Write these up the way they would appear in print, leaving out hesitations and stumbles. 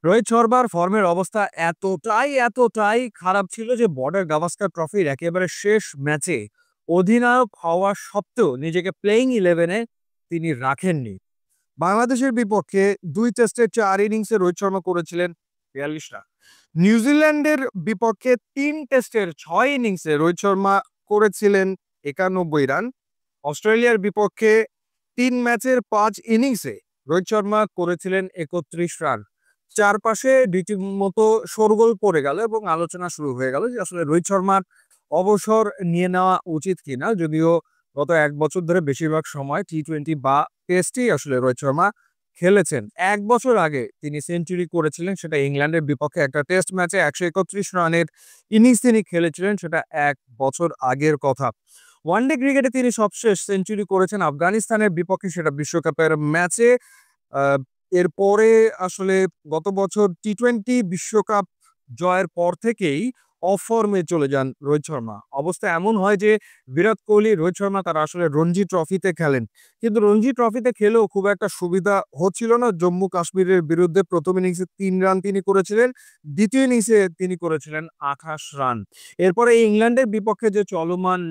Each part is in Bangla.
রোহিত শর্মার ফর্মের অবস্থা এতটাই খারাপ ছিল যে বর্ডার গাভাস্কার ট্রফির একেবারে শেষ ম্যাচে অধিনায়ক হওয়া সত্ত্বেও নিজেকে প্লেইং ইলেভেনে তিনি রাখেননি। বাংলাদেশের বিপক্ষে 2 টেস্টের 4 ইনিংসে রোহিত শর্মা করেছিলেন 42 রান। নিউজিল্যান্ডের বিপক্ষে 3 টেস্টের 6 ইনিংসে রোহিত শর্মা করেছিলেন 91 রান। অস্ট্রেলিয়ার বিপক্ষে 3 ম্যাচের 5 ইনিংসে রোহিত শর্মা করেছিলেন 31 রান। চারপাশে রীতিমতো শোরগোল পড়ে গেল এবং আলোচনা শুরু হয়ে গেল যে আসলে রোহিত শর্মার অবসর নিয়ে নেওয়া উচিত কিনা। যদিও গত 1 বছর ধরে বেশিরভাগ সময় টি-20 বা টেস্টেই আসলে রোহিত শর্মা খেলেছেন। 1 বছর আগে তিনি সেঞ্চুরি করেছিলেন, সেটা ইংল্যান্ডের বিপক্ষে একটা টেস্ট ম্যাচে 131 রানের ইনিংস তিনি খেলেছিলেন, সেটা 1 বছর আগের কথা। ওয়ানডে ক্রিকেটে তিনি সবশেষ সেঞ্চুরি করেছেন আফগানিস্তানের বিপক্ষে, সেটা বিশ্বকাপের ম্যাচে। এরপরে আসলে গত বছর টি-20 বিশ্বকাপ জয়ের পর থেকেই অফ ফর্মে চলে যান রোহিত শর্মা। অবস্থা এমন হয় যে বিরাট কোহলি, রোহিত শর্মা তারা আসলে রঞ্জি ট্রফিতে খেলেন, কিন্তু রঞ্জি ট্রফিতে খেলেও খুব একটা সুবিধা হচ্ছিল না। জম্মু কাশ্মীরের বিরুদ্ধে প্রথম ইনিংসে 3 রান তিনি করেছিলেন, দ্বিতীয় ইনিংসে তিনি করেছিলেন 28 রান। এরপরে ইংল্যান্ডের বিপক্ষে যে চলমান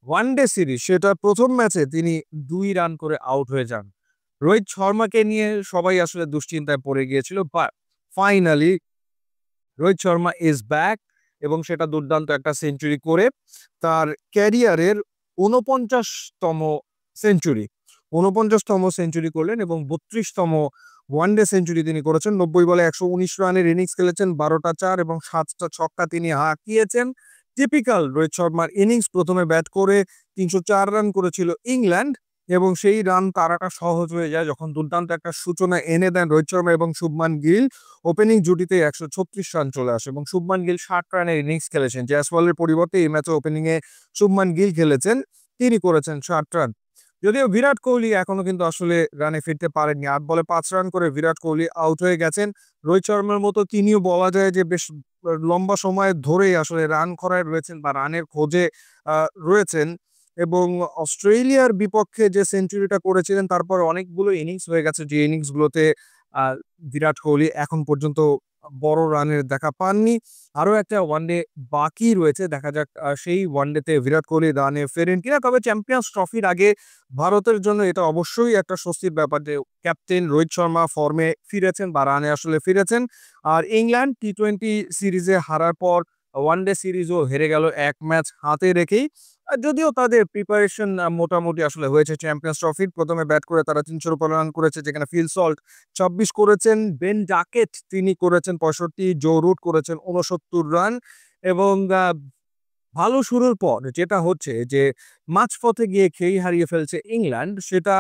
ওয়ানডে সিরিজ, সেটা প্রথম ম্যাচে তিনি 2 রান করে আউট হয়ে যান। রোহিত শর্মাকে নিয়ে সবাই আসলে দুশ্চিন্তায় পড়ে গিয়েছিল, but finally Rohit Sharma is back এবং সেটা দুর্দান্ত একটা সেঞ্চুরি করে তার ক্যারিয়ারের 49তম সেঞ্চুরি 49তম সেঞ্চুরি করলেন এবং 32তম ওয়ানডে সেঞ্চুরি তিনি করেছেন। 90 বলে 119 রানের ইনিংস খেলেছেন, 12টা 4 এবং 7টা ছক্কা তিনি হাঁকিয়েছেন। টিপিক্যাল রোহিত শর্মার ইনিংস। প্রথমে ব্যাট করে 304 রান করেছিল ইংল্যান্ড এবং সেই রান তারাটা সহজ হয়ে যায় যখন দুর্দান্ত একটা সূচনা এনে দেন রোহিত শর্মা এবং শুভমান গিল। ওপেনিং জুটিতে 136 রান চলে আসে এবং শুভমান গিল 60 রানের ইনিংস খেলেছেন। জয়সওয়ালের পরিবর্তে এই ম্যাচে ওপেনিং এ শুভমান গিল খেলেছেন, তিনি করেছেন 60 রান। যদিও বিরাট কোহলি এখনো কিন্তু আসলে রানে ফিরতে পারেননি। 8 বলে 5 রান করে বিরাট কোহলি আউট হয়ে গেছেন। রোহিত শর্মার মতো তিনিও বলা যায় যে বেশ লম্বা সময় ধরেই আসলে রান খরায় রয়েছেন বা রানের খোঁজে রয়েছেন। এবং অস্ট্রেলিয়ার বিপক্ষে যে সেঞ্চুরিটা করেছিলেন তারপর অনেকগুলো ইনিংস হয়ে গেছে যে ইনিংসগুলোতে বিরাট কোহলি এখন পর্যন্ত বড় রানের দেখা পাননি। আরো একটা ওয়ানডে বাকি রয়েছে, দেখা যাক সেই ওয়ানডেতে বিরাট কোহলি রানে ফেরেন কিনা। তবে চ্যাম্পিয়ন্স ট্রফির আগে ভারতের জন্য এটা অবশ্যই একটা স্বস্তির ব্যাপার যে ক্যাপ্টেন রোহিত শর্মা ফর্মে ফিরেছেন বা রানে আসলে ফিরেছেন। আর ইংল্যান্ড টি-20 সিরিজে হারার পর ওয়ানডে সিরিজও হেরে গেল 1 ম্যাচ হাতে রেখেই। যদিও তাদের প্রিপারেশন মোটামুটি আসলে হয়েছে চ্যাম্পিয়ন্স ট্রফির। প্রথমে ব্যাট করে তারা 300 উপর রান করেছে, যেখানে ফিল সল্ট 26 করেছেন, বেন ডাকেট তিনি করেছেন 65, জো রুট করেছেন 69 রান। এবং ভালো শুরুর পর যেটা হচ্ছে যে মাঝপথে গিয়ে খেই হারিয়ে ফেলছে ইংল্যান্ড, সেটা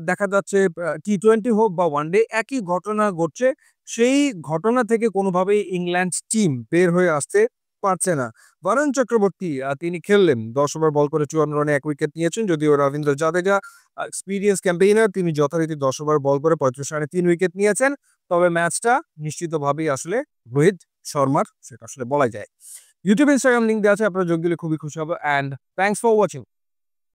দেখা যাচ্ছে টি-20 হোক বা ওয়ানডে একই ঘটনা ঘটছে। সেই ঘটনা থেকে কোনোভাবেই ইংল্যান্ড টিম বের হয়ে আসতে পারছে না। বরুণ চক্রবর্তী তিনি খেললেন 10 ওভার বল করে 54 রানে 1 উইকেট নিয়েছেন। যদিও রবীন্দ্র জাদেজা এক্সপিরিয়েন্স ক্যাম্পেইনার, তিনি যথারীতি 10 ওভার বল করে 35 রানে 3 উইকেট নিয়েছেন। তবে ম্যাচটা নিশ্চিতভাবেই আসলে রোহিত শর্মার, সেটা আসলে বলা যায়। ইউটিউব, ইনস্টাগ্রাম লিঙ্ক দেওয়া আছে, আপনারা যোগ দিলে খুবই খুশি হবো। And thanks for watching.